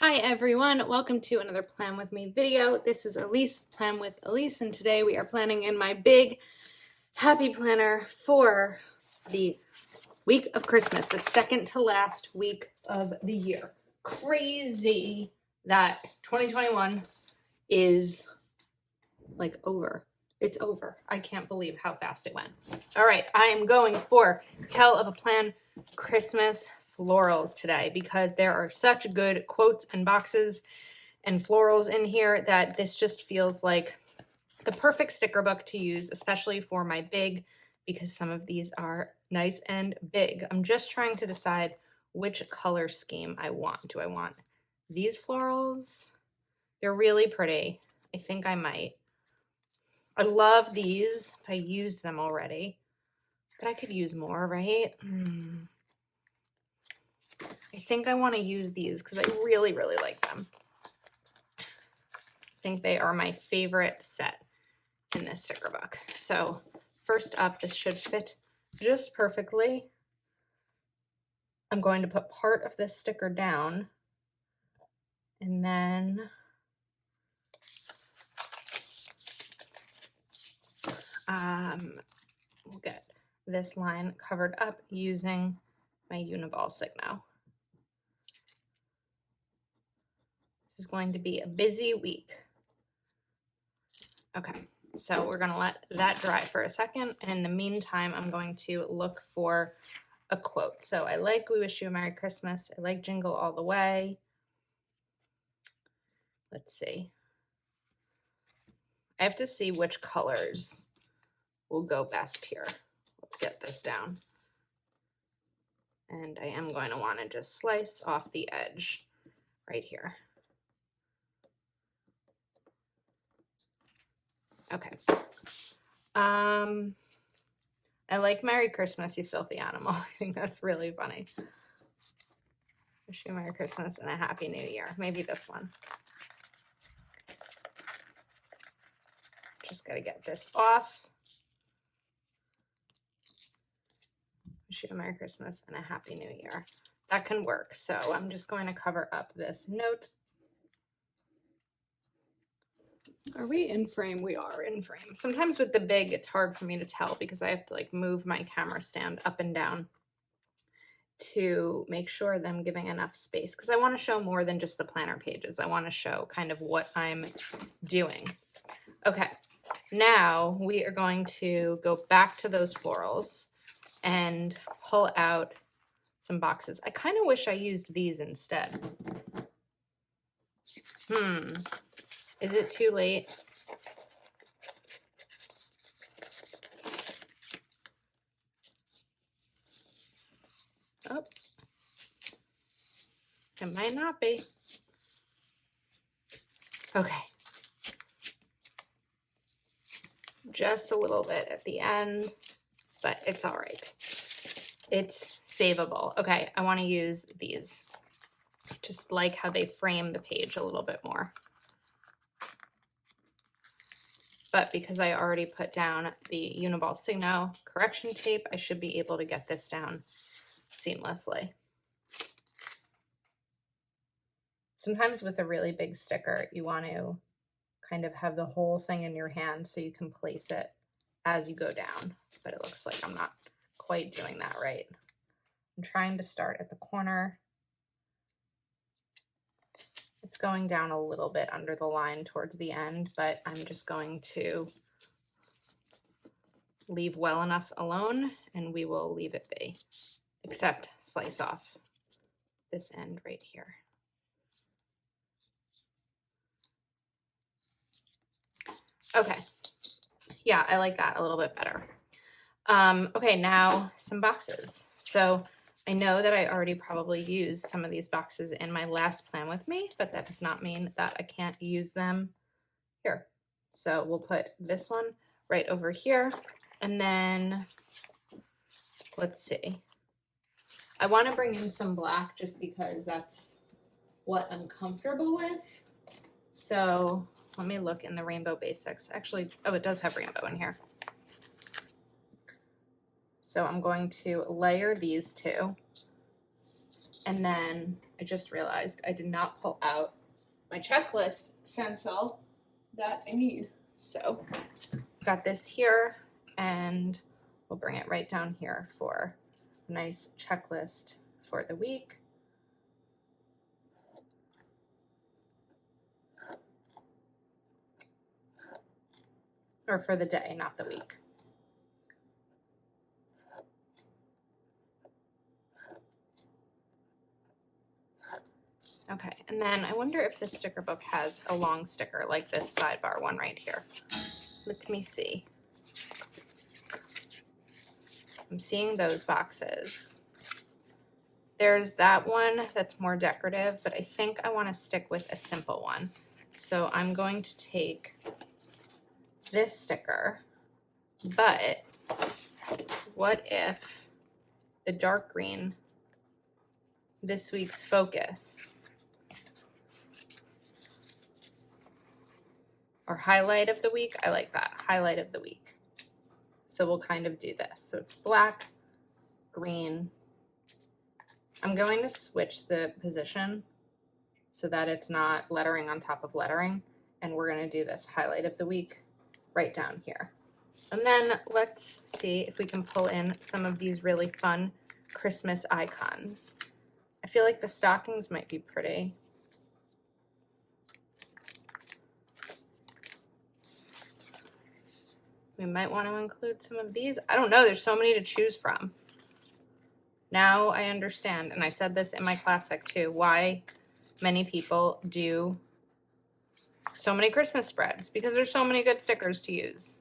Hi everyone, welcome to another Plan With Me video. This is Elise, Plan with Elise, and today we are planning in my big happy planner for the week of Christmas, the second to last week of the year. Crazy that 2021 is like over. It's over. I can't believe how fast it went. All right, I am going for Hell of a Plan Christmas florals today because there are such good quotes and boxes and florals in here that this just feels like the perfect sticker book to use, especially for my big, because some of these are nice and big. I'm just trying to decide which color scheme I want. Do I want these florals? They're really pretty. I think I might. I love these. I used them already, but I could use more, right? I think I want to use these because I really, really like them. I think they are my favorite set in this sticker book. So first up, this should fit just perfectly. I'm going to put part of this sticker down and then we'll get this line covered up using my Uniball Signo. This is going to be a busy week. Okay, so we're gonna let that dry for a second. And in the meantime, I'm going to look for a quote. So I like "We Wish You a Merry Christmas." I like "Jingle All the Way." Let's see. I have to see which colors will go best here. Let's get this down. And I am going to want to just slice off the edge right here. Okay. I like "Merry Christmas, You Filthy Animal." I think that's really funny. Wish you a Merry Christmas and a Happy New Year. Maybe this one. Just got to get this off. Wish you a Merry Christmas and a Happy New Year. That can work. So I'm just going to cover up this note. Are we in frame? We are in frame. Sometimes with the big, it's hard for me to tell because I have to like move my camera stand up and down to make sure that I'm giving enough space because I want to show more than just the planner pages. I want to show kind of what I'm doing. Okay, now we are going to go back to those florals and pull out some boxes. I kind of wish I used these instead. Is it too late? Oh, it might not be. Okay. Just a little bit at the end, but it's all right. It's savable. Okay, I want to use these. Just like how they frame the page a little bit more. But because I already put down the Uniball Signo correction tape, I should be able to get this down seamlessly. Sometimes with a really big sticker, you want to kind of have the whole thing in your hand so you can place it as you go down, but it looks like I'm not quite doing that right. I'm trying to start at the corner. It's going down a little bit under the line towards the end, but I'm just going to leave well enough alone and we will leave it be, except slice off this end right here. Okay, yeah, I like that a little bit better. Okay, now some boxes. So I know that I already probably used some of these boxes in my last Plan With Me, but that does not mean that I can't use them here. So we'll put this one right over here. And then let's see. I want to bring in some black just because that's what I'm comfortable with. So let me look in the Rainbow Basics. Actually, oh, it does have rainbow in here. So I'm going to layer these two. And then I just realized I did not pull out my checklist stencil that I need. So got this here, and we'll bring it right down here for a nice checklist for the week. Or for the day, not the week. Okay, and then I wonder if this sticker book has a long sticker like this Sidebar one right here. Let me see. I'm seeing those boxes. There's that one that's more decorative, but I think I want to stick with a simple one. So I'm going to take this sticker, but what if the dark green, this week's focus, or highlight of the week? I like that, highlight of the week. So we'll kind of do this. So it's black, green. I'm going to switch the position so that it's not lettering on top of lettering. And we're going to do this highlight of the week right down here. And then let's see if we can pull in some of these really fun Christmas icons. I feel like the stockings might be pretty. We might want to include some of these. I don't know, there's so many to choose from. Now I understand, and I said this in my classic too, why many people do so many Christmas spreads, because there's so many good stickers to use.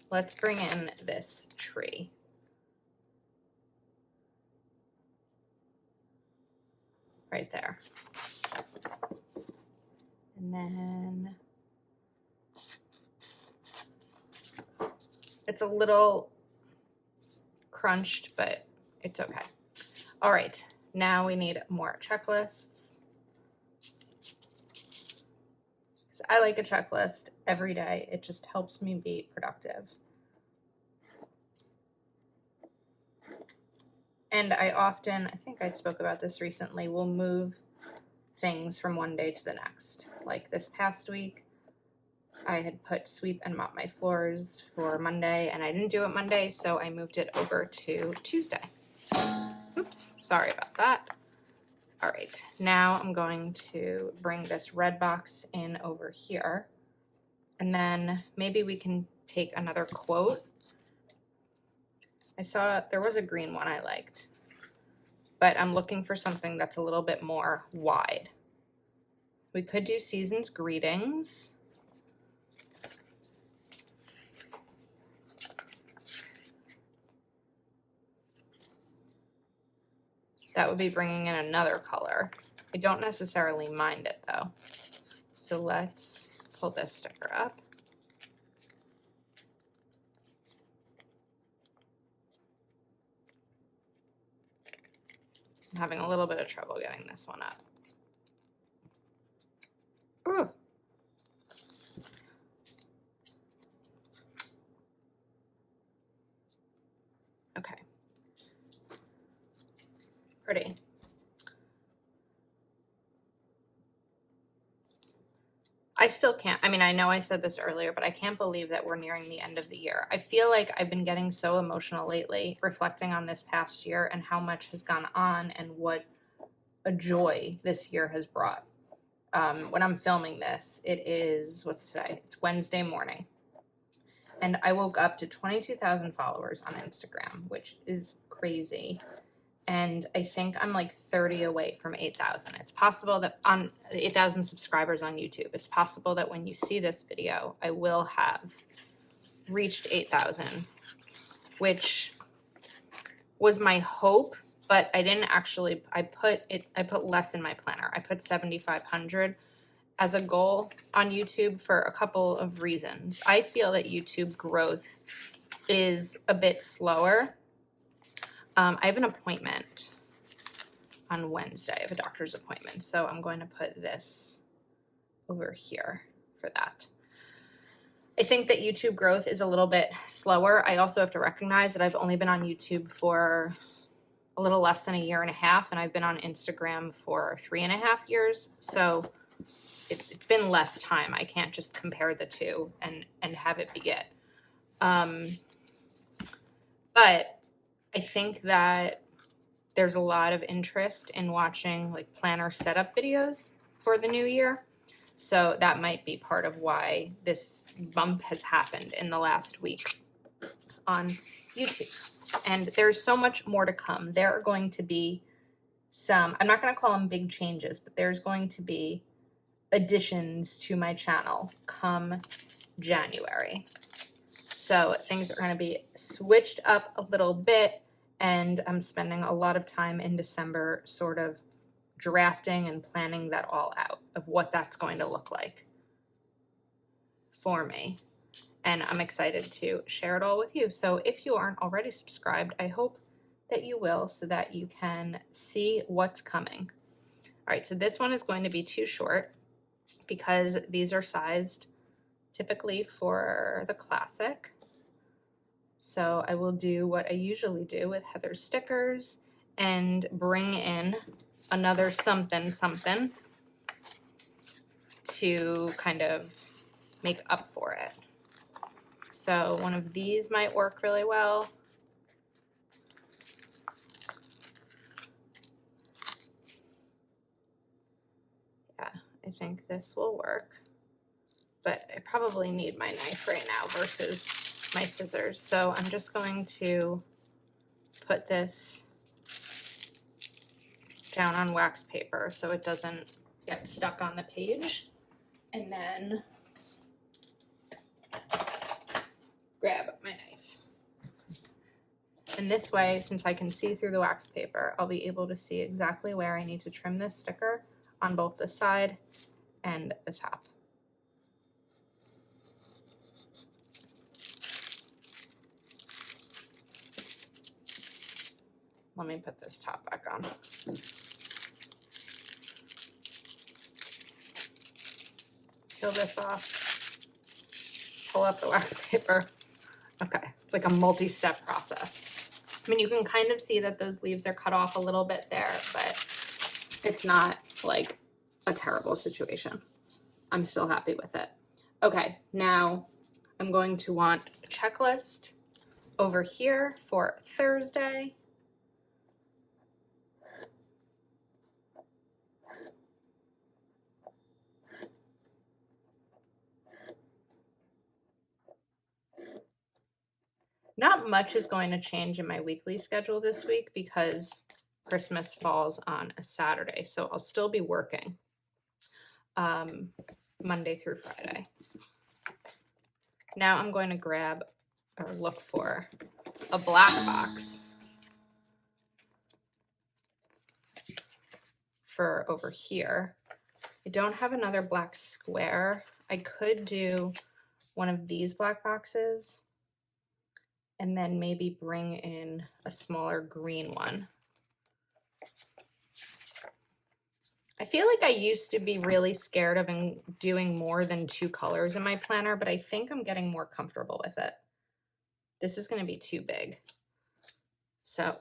Let's bring in this tree. Right there. And then it's a little crunched, but it's okay. All right, now we need more checklists. Because I like a checklist every day. It just helps me be productive. And I often, I think I spoke about this recently, will move things from one day to the next. Like this past week, I had put sweep and mop my floors for Monday, and I didn't do it Monday, so I moved it over to Tuesday. Oops, sorry about that. All right, now I'm going to bring this red box in over here, and then maybe we can take another quote. I saw there was a green one I liked, but I'm looking for something that's a little bit more wide. We could do Season's Greetings. That would be bringing in another color. I don't necessarily mind it though. So let's pull this sticker up. I'm having a little bit of trouble getting this one up. Ooh. Okay. Pretty. I still can't, I mean, I know I said this earlier, but I can't believe that we're nearing the end of the year. I feel like I've been getting so emotional lately, reflecting on this past year and how much has gone on and what a joy this year has brought. When I'm filming this, it is, what's today? It's Wednesday morning. And I woke up to 22,000 followers on Instagram, which is crazy. And I think I'm like 30 away from 8,000. It's possible that on 8,000 subscribers on YouTube, it's possible that when you see this video, I will have reached 8,000, which was my hope, but I didn't actually, I put less in my planner. I put 7,500 as a goal on YouTube for a couple of reasons. I feel that YouTube growth is a bit slower. I have an appointment on Wednesday. I have a doctor's appointment, so I'm going to put this over here for that. I think that YouTube growth is a little bit slower. I also have to recognize that I've only been on YouTube for a little less than a year and a half, and I've been on Instagram for 3.5 years. So it's been less time. I can't just compare the two and have it be it. But I think that there's a lot of interest in watching like planner setup videos for the new year. So that might be part of why this bump has happened in the last week on YouTube. And there's so much more to come. There are going to be some, I'm not going to call them big changes, but there's going to be additions to my channel come January. So things are going to be switched up a little bit, and I'm spending a lot of time in December sort of drafting and planning that all out of what that's going to look like for me. And I'm excited to share it all with you. So if you aren't already subscribed, I hope that you will so that you can see what's coming. All right, so this one is going to be too short because these are sized typically for the classic. So I will do what I usually do with Heather stickers and bring in another something to kind of make up for it. So one of these might work really well. Yeah, I think this will work. But I probably need my knife right now versus my scissors. So I'm just going to put this down on wax paper so it doesn't get stuck on the page. And then grab my knife. And this way, since I can see through the wax paper, I'll be able to see exactly where I need to trim this sticker on both the side and the top. Let me put this top back on. Peel this off, pull up the wax paper. Okay, it's like a multi-step process. I mean, you can kind of see that those leaves are cut off a little bit there, but it's not like a terrible situation. I'm still happy with it. Okay, now I'm going to want a checklist over here for Thursday. Not much is going to change in my weekly schedule this week because Christmas falls on a Saturday, so I'll still be working Monday through Friday. Now I'm going to grab or look for a black box for over here. I don't have another black square. I could do one of these black boxes and then maybe bring in a smaller green one. I feel like I used to be really scared of doing more than 2 colors in my planner, but I think I'm getting more comfortable with it. This is going to be too big. So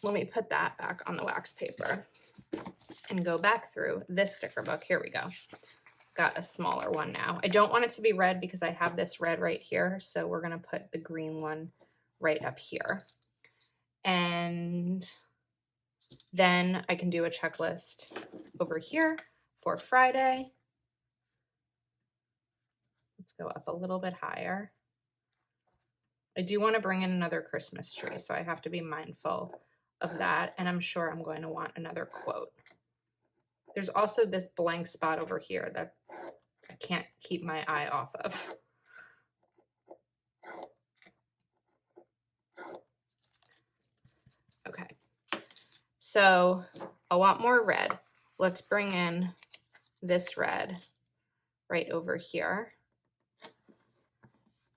let me put that back on the wax paper and go back through this sticker book. Here we go. Got a smaller one now. I don't want it to be red because I have this red right here. So we're going to put the green one right up here. And then I can do a checklist over here for Friday. Let's go up a little bit higher. I do want to bring in another Christmas tree, so I have to be mindful of that. And I'm sure I'm going to want another quote. There's also this blank spot over here that I can't keep my eye off of. Okay, so I want more red. Let's bring in this red right over here.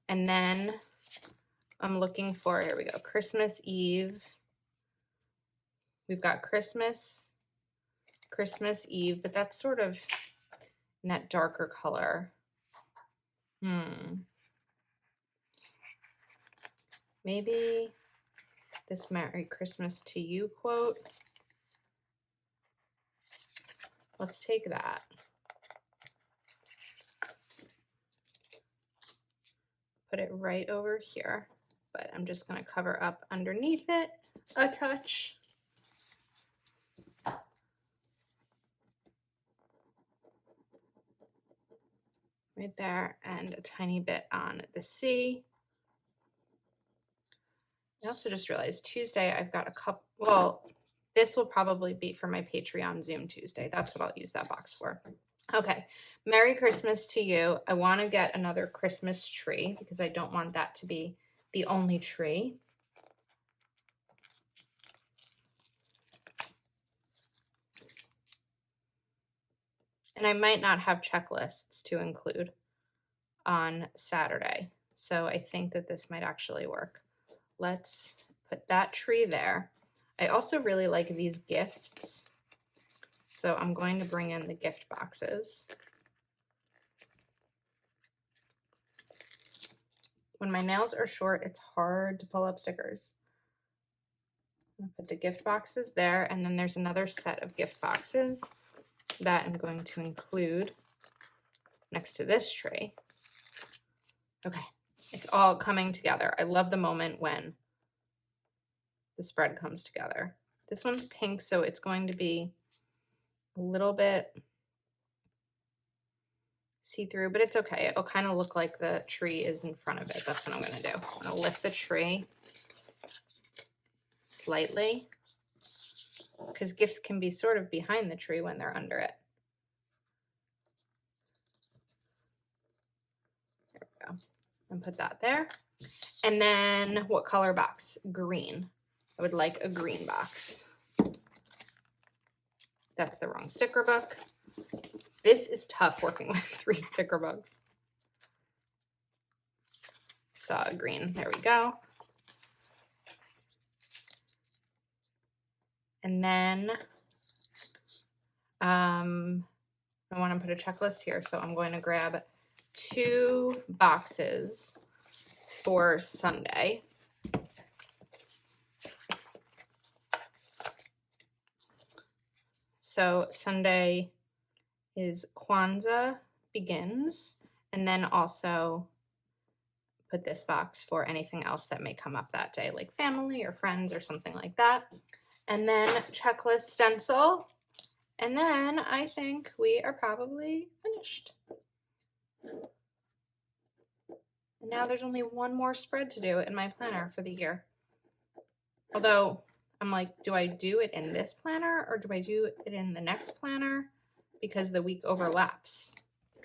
And then I'm looking for, here we go, Christmas Eve. We've got Christmas Eve, but that's sort of in that darker color. Maybe this Merry Christmas to You quote. Let's take that. Put it right over here, but I'm just going to cover up underneath it a touch. Right there, and a tiny bit on the C. I also just realized Tuesday I've got a couple, well, this will probably be for my Patreon Zoom Tuesday. That's what I'll use that box for. Okay, Merry Christmas to you. I want to get another Christmas tree because I don't want that to be the only tree. And I might not have checklists to include on Saturday. So I think that this might actually work. Let's put that tree there. I also really like these gifts. So I'm going to bring in the gift boxes. When my nails are short, it's hard to pull up stickers. I'm going to put the gift boxes there, and then there's another set of gift boxes that I'm going to include next to this tree. Okay, it's all coming together. I love the moment when the spread comes together. This one's pink, so it's going to be a little bit see-through, but it's okay. It'll kind of look like the tree is in front of it. That's what I'm going to do. I'm going to lift the tree slightly because gifts can be sort of behind the tree when they're under it. There we go. And put that there. And then what color box? Green. I would like a green box. That's the wrong sticker book. This is tough working with 3 sticker books. Saw green. There we go. And then I want to put a checklist here, so I'm going to grab 2 boxes for Sunday. So Sunday is Kwanzaa begins, and then also put this box for anything else that may come up that day, like family or friends or something like that. And then checklist stencil. And then I think we are probably finished. And now there's only one more spread to do in my planner for the year. Although I'm like, do I do it in this planner or do I do it in the next planner? Because the week overlaps.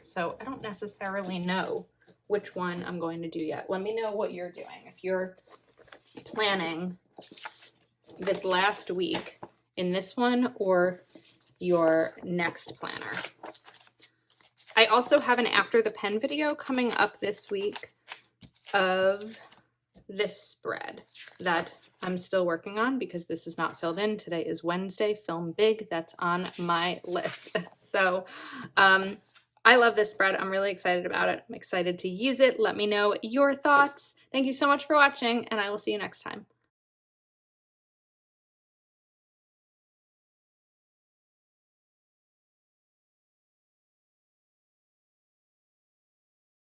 So I don't necessarily know which one I'm going to do yet. Let me know what you're doing. If you're planning this last week in this one or your next planner. I also have an after the pen video coming up this week of this spread that I'm still working on because this is not filled in. Today is Wednesday, film big. That's on my list. So I love this spread. I'm really excited about it. I'm excited to use it. Let me know your thoughts. Thank you so much for watching, and I will see you next time.